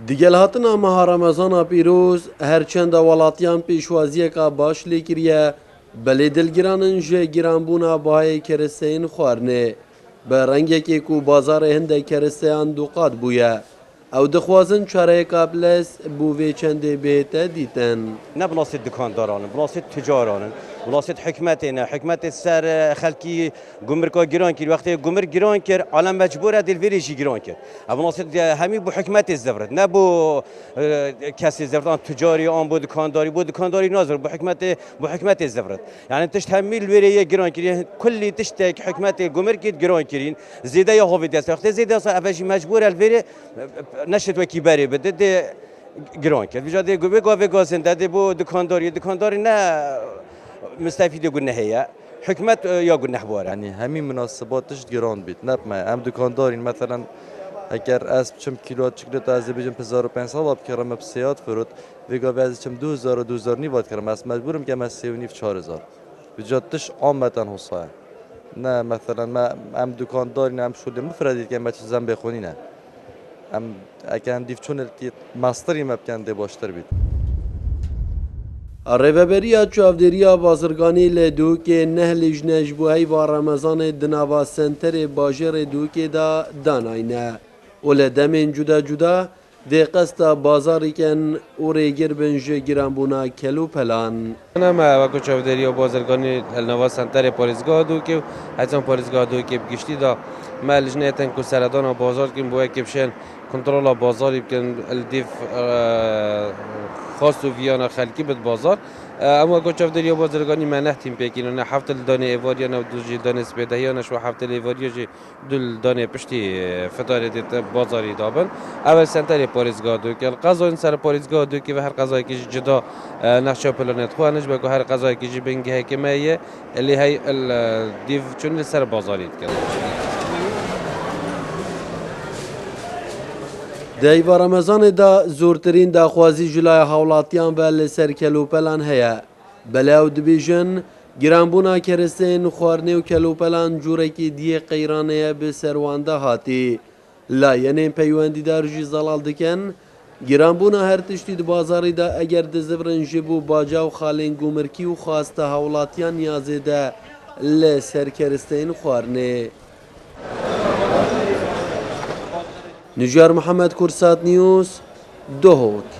دیگل هاتنا ماه رمضان پیروز هرچند ولاتیان پیشوازی کا باش لیکریه بلی دلگرانن جه گرانبونا باهای کرسین خوارنه به رنگی که کو بازار هنده کرسیان دوقات بویا او دخوازن چاره کابلس بووی چنده بیتا دیتن نه بناسط دکانداران بناسط تجاران بناسط حکمتنا حکمت سر خلکی گمرکا گران کرد وقتی گمرک گران کرد عالم مجبوره دلویریشی گران کرد بناسط همی بو حکمت زفرت نه بو کسی زفرت آن تجاری آن بو دکانداری نازر بو حکمت زفرت یعنی تشت همی الویریه گران کرد کلی تشت حکمت گمرک گران کردین زیده یا هوی دست وقتی زیده اصلا افشی مجبور الویری نشد وکی بری بده گران کرد وجاده گوه گازنده ده بو دکانداری نه مستفید گونه هیا حکمت یا گونه بواره یعنی همین مناسباتش گران بید نه ما هم دکاندارین مثلا اگر اسب چم کیلو چکلت از بیجم 1500 آب کردم بسیار فرود ویگا وزی چم 2000 نیوات کردم از مجبورم که از 3500 4000 وجادش آمدن حسای نه مثلا ما هم دکاندارین هم شده مفردید که ما چیزام بخونی نه هم اگر هم دیفچون ماستری مبکنده باشتر بید ریوبریا چاودریا بازرگانی لدو که نهلیج نجبوهی و رمضان دناوا سنتر باجر دو که دا داناینه و لدمین جدا جدا ده قصد بازاری کن او ریگر بنج گرانبونا کلو پلان انا ما وقت چاودریا بازرگانی النوا سنتر پاریزگاه دو که حتما پاریزگاه دو که بگشتی دا ما لجنه کو سردان بازار کن بوده که بشن کنترل بازاری بکن الدیف خاص و ویانا خلکی بد بازار اما وقت چاودریا بازرگانی ما نهتیم پیکین نه هفت دانه ایواریا نه دو دانه سپیدهیا نه شو هفت ایواریا جی دل دانه پشتی فتاره دیت بازاری دابن اول سنتر پاریزگاه دو که قضا سر پاریزگاه دو که و هر قضایی که جدا نقشه پلانت خوانش بگو هر قضایی که جی بنگه که مایه اللي هي الديف چون سر بازاری کرد دیو رمضان دا زورترین داخوازی جلای حولاتیان و لسر کلوپلان هیا بلاو دبیجن گرانبونا کرسین خوارنه و کلوپلان جورکی دی قیرانه به سروانده هاتی لا یعنی پیوندی دار جی زلال دکن گرانبونا هر تشتی د بازاری دا اگر دزبرن جبو باجا و خالین گومرکی و خواسته حولاتیان نیازه دا لسر کرسین خوارنه نجار محمد کرسات نیوز دهوت